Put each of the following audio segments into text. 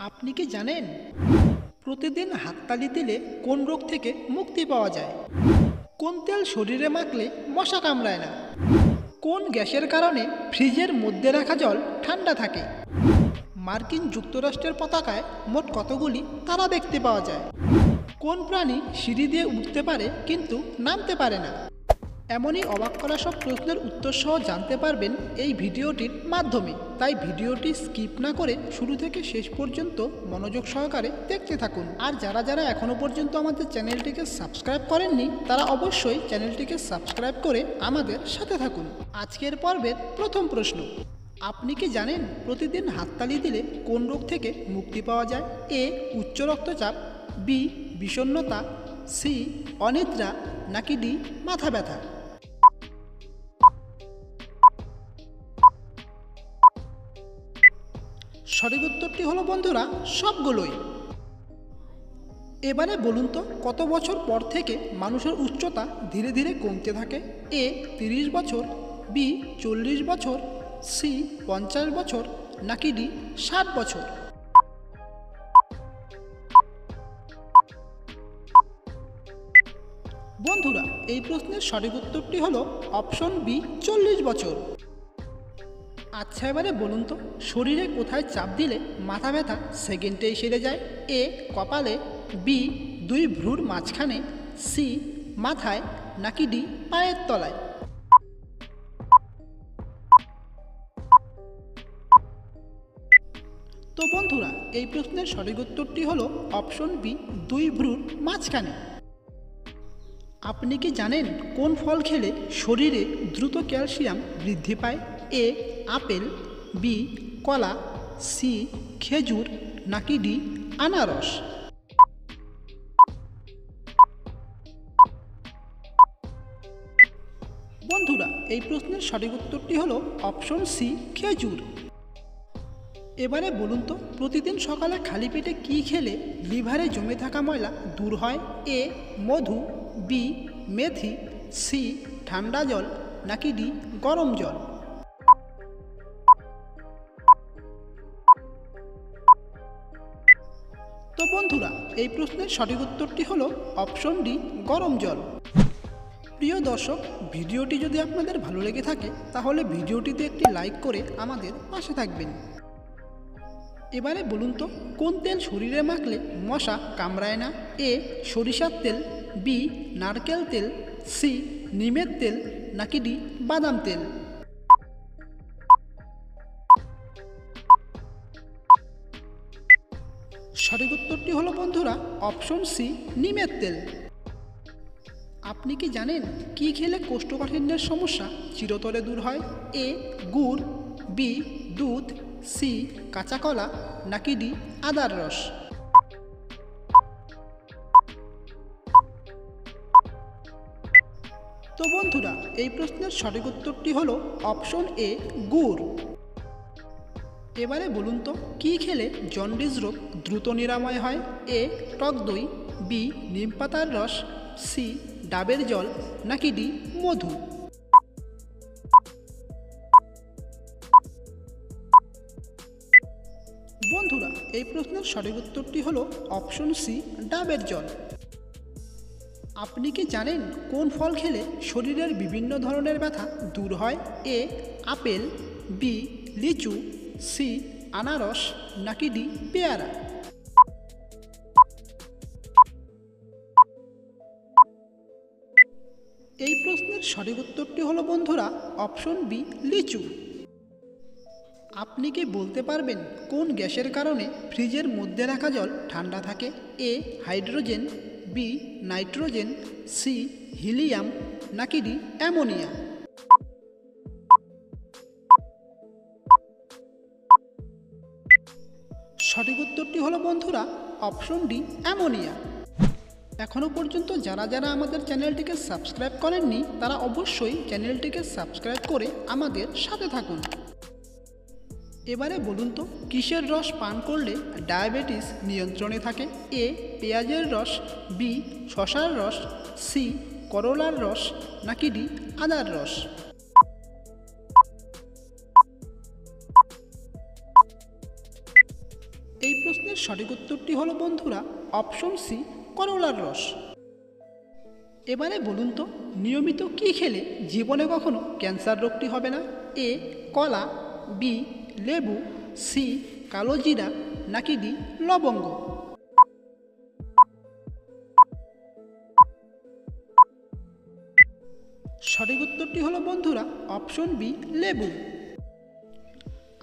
আপনি কি জানেন প্রতিদিন হাততালি দিলে কোন রোগ থেকে মুক্তি পাওয়া যায়? কোন তেল শরীরে মাখলে মশা কামড়ায় না? কোন গ্যাসের কারণে ফ্রিজের মধ্যে রাখা জল ঠান্ডা থাকে? মার্কিন যুক্তরাষ্ট্রের পতাকায় মোট কতগুলি তারা দেখতে পাওয়া যায়? কোন প্রাণী সিঁড়ি দিয়ে উঠতে পারে কিন্তু নামতে পারে না? এমনই অবাক করা সব প্রশ্নের উত্তর সহ জানতে পারবেন এই ভিডিওটির মাধ্যমে। তাই ভিডিওটি স্কিপ না করে শুরু থেকে শেষ পর্যন্ত মনোযোগ সহকারে দেখতে থাকুন। আর যারা যারা এখনও পর্যন্ত আমাদের চ্যানেলটিকে সাবস্ক্রাইব করেননি তারা অবশ্যই চ্যানেলটিকে সাবস্ক্রাইব করে আমাদের সাথে থাকুন। আজকের পর্বের প্রথম প্রশ্ন, আপনি কি জানেন প্রতিদিন হাততালি দিলে কোন রোগ থেকে মুক্তি পাওয়া যায়? এ উচ্চ রক্তচাপ, বি বিষণ্ণতা, সি অনিদ্রা, নাকি ডি মাথা ব্যথা? সঠিক উত্তরটি হলো বন্ধুরা সবগুলোই। এবারে বলুন তো কত বছর পর থেকে মানুষের উচ্চতা ধীরে ধীরে কমতে থাকে? এ 30 বছর, বি 40 বছর, সি 50 বছর, নাকি ডি 60 বছর? বন্ধুরা এই প্রশ্নের সঠিক উত্তরটি হলো অপশন বি 40 বছর। আচ্ছা এবারে বলুন তো শরীরে কোথায় চাপ দিলে মাথা ব্যথা সেকেন্ডেই সেরে যায়? এ কপালে, বি 2 ভ্রুর মাঝখানে, সি মাথায়, নাকি ডি পায়ের তলায়? তো বন্ধুরা এই প্রশ্নের সঠিক উত্তরটি হলো অপশন বি 2 ভ্রুর মাঝখানে। আপনি কি জানেন কোন ফল খেলে শরীরে দ্রুত ক্যালসিয়াম বৃদ্ধি পায়? এ আপেল, বি কলা, সি খেজুর, নাকি ডি আনারস? বন্ধুরা এই প্রশ্নের সঠিক উত্তরটি হলো অপশন সি খেজুর। এবারে বলুন তো প্রতিদিন সকালে খালি পেটে কী খেলে লিভারে জমে থাকা ময়লা দূর হয়? এ মধু, বি মেথি, সি ঠান্ডা জল, নাকি ডি গরম জল? তো বন্ধুরা এই প্রশ্নের সঠিক উত্তরটি হলো অপশন ডি গরম জল। প্রিয় দর্শক ভিডিওটি যদি আপনাদের ভালো লেগে থাকে তাহলে ভিডিওটিতে একটি লাইক করে আমাদের পাশে থাকবেন। এবারে বলুন তো কোন তেল শরীরে মাখলে মশা কামড়ায় না? এ সরিষার তেল, বি নারকেল তেল, সি নিমের তেল, নাকি ডি বাদাম তেল? সঠিক উত্তরটি হলো বন্ধুরা অপশন সি নিমের তেল। আপনি কি জানেন কি খেলে কোষ্ঠকাঠিন্যের সমস্যা চিরতরে দূর হয়? এ গুড়, বি দুধ, সি কাঁচা কলা, নাকি ডি আদার রস? তো বন্ধুরা এই প্রশ্নের সঠিক উত্তরটি হলো অপশন এ গুড়। এবারে বলুন তো কী খেলে জন্ডিস রোগ দ্রুত নিরাময় হয়? এ টক দই, বি নিম পাতার রস, সি ডাবের জল, নাকি ডি মধু? বন্ধুরা এই প্রশ্নের সঠিক উত্তরটি হলো অপশন সি ডাবের জল। আপনি কি জানেন কোন ফল খেলে শরীরের বিভিন্ন ধরনের ব্যথা দূর হয়? এ আপেল, বি লিচু, সি আনারস, নাকি ডি পেয়ারা? এই প্রশ্নের সঠিক উত্তরটি হলো বন্ধুরা অপশন বি লিচু। আপনি কি বলতে পারবেন কোন গ্যাসের কারণে ফ্রিজের মধ্যে রাখা জল ঠান্ডা থাকে? A hydrogen, B nitrogen, C helium, নাকি ডি অ্যামোনিয়া? সঠিক উত্তরটি হলো বন্ধুরা অপশন ডি অ্যামোনিয়া। এখনও পর্যন্ত যারা যারা আমাদের চ্যানেলটিকে সাবস্ক্রাইব করেননি তারা অবশ্যই চ্যানেলটিকে সাবস্ক্রাইব করে আমাদের সাথে থাকুন। এবারে বলুন তো কিসের রস পান করলে ডায়াবেটিস নিয়ন্ত্রণে থাকে? এ পেঁয়াজের রস, বি শসার রস, সি করলার রস, নাকি ডি আদার রস? এই প্রশ্নের প্রশ্নের সঠিক উত্তরটি হলো বন্ধুরা অপশন সি, করলার রস। এবারে বলুন তো নিয়মিত কি খেলে জীবনে কখনো ক্যান্সার রোগটি হবে না? এ কলা, বি লেবু, সি কালো জিরা, নাকি ডি লবঙ্গ? সঠিক উত্তরটি হলো বন্ধুরা অপশন বি, লেবু।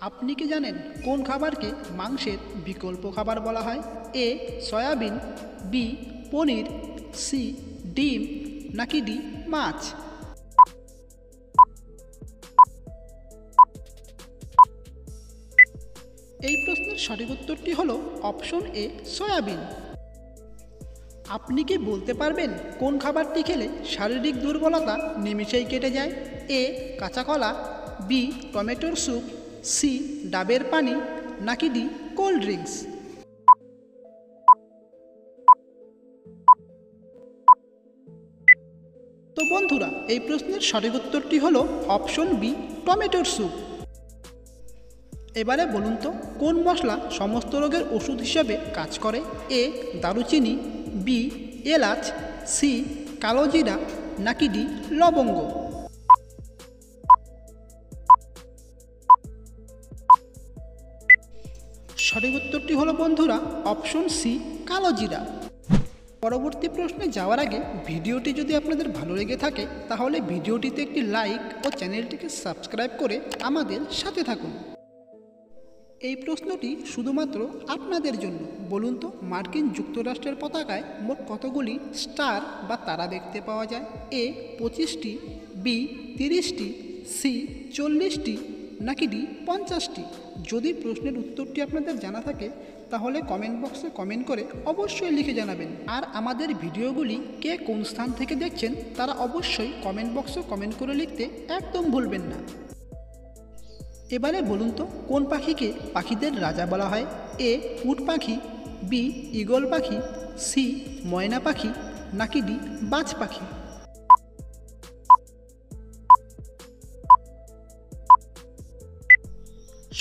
আপনি কি জানেন কোন খাবারকে মাংসের বিকল্প খাবার বলা হয়? এ সয়াবিন, বি পনির, সি ডিম, নাকি ডি মাছ? এই প্রশ্নের সঠিক উত্তরটি হলো অপশন এ, সয়াবিন। আপনি কি বলতে পারবেন কোন খাবারটি খেলে শারীরিক দুর্বলতা নিমিষেই কেটে যায়? এ কাঁচা কলা, বি টমেটোর স্যুপ, সি ডাবের পানি, নাকি ডি কোল্ড ড্রিঙ্কস? তো বন্ধুরা এই প্রশ্নের সঠিক উত্তরটি হলো অপশন বি, টমেটোর স্যুপ। এবারে বলুন তো কোন মশলা সমস্ত রোগের ওষুধ হিসেবে কাজ করে? এ দারুচিনি, বি এলাচ, সি কালো জিরা, নাকি ডি লবঙ্গ? সঠিক উত্তরটি হলো বন্ধুরা অপশন সি, কালো জিরা। পরবর্তী প্রশ্নে যাওয়ার আগে ভিডিওটি যদি আপনাদের ভালো লেগে থাকে তাহলে ভিডিওটিতে একটি লাইক ও চ্যানেলটিকে সাবস্ক্রাইব করে আমাদের সাথে থাকুন। এই প্রশ্নটি শুধুমাত্র আপনাদের জন্য। বলুন তো মার্কিন যুক্তরাষ্ট্রের পতাকায় মোট কতগুলি স্টার বা তারা দেখতে পাওয়া যায়? এ 25টি, বি 30টি, সি 40টি, নাকি ডি 50টি? যদি প্রশ্নের উত্তরটি আপনাদের জানা থাকে তাহলে কমেন্ট বক্সে কমেন্ট করে অবশ্যই লিখে জানাবেন। আর আমাদের ভিডিওগুলি কে কোন স্থান থেকে দেখছেন তারা অবশ্যই কমেন্ট বক্সে কমেন্ট করে লিখতে একদম ভুলবেন না। এবারে বলুন তো কোন পাখিকে পাখিদের রাজা বলা হয়? এ উট পাখি, বি ঈগল পাখি, সি ময়না পাখি, নাকি ডি বাজ পাখি?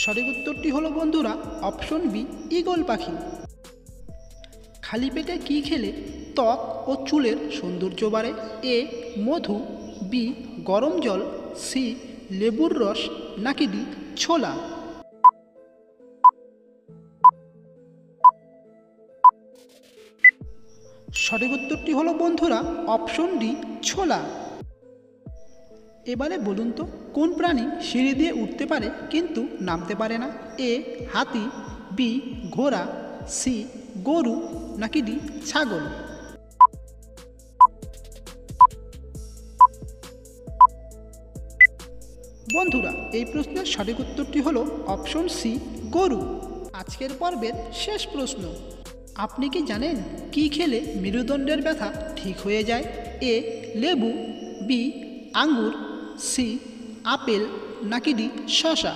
সঠিক উত্তরটি হলো বন্ধুরা অপশন বি, ঈগল পাখি। খালি পেটে কি খেলে ত্বক ও চুলের সৌন্দর্য বাড়ে? এ মধু, বি গরম জল, সি লেবুর রস, নাকি ডি ছোলা? সঠিক উত্তরটি হলো বন্ধুরা অপশন ডি, ছোলা। এবারে বলুন তো কোন প্রাণী সিঁড়ি দিয়ে উঠতে পারে কিন্তু নামতে পারে না? এ হাতি, বি ঘোড়া, সি গরু, নাকি ডি ছাগল? বন্ধুরা এই প্রশ্নের সঠিক উত্তরটি হলো অপশন সি, গরু। আজকের পর্বের শেষ প্রশ্ন, আপনি কি জানেন কি খেলে মেরুদণ্ডের ব্যথা ঠিক হয়ে যায়? এ লেবু, বি আঙ্গুর, সি আপেল, নাকি ডি শসা?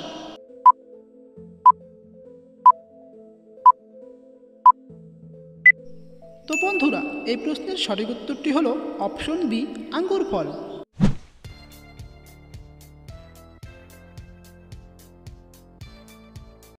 তো বন্ধুরা এই প্রশ্নের সঠিক উত্তরটি হলো অপশন বি, আঙ্গুর ফল।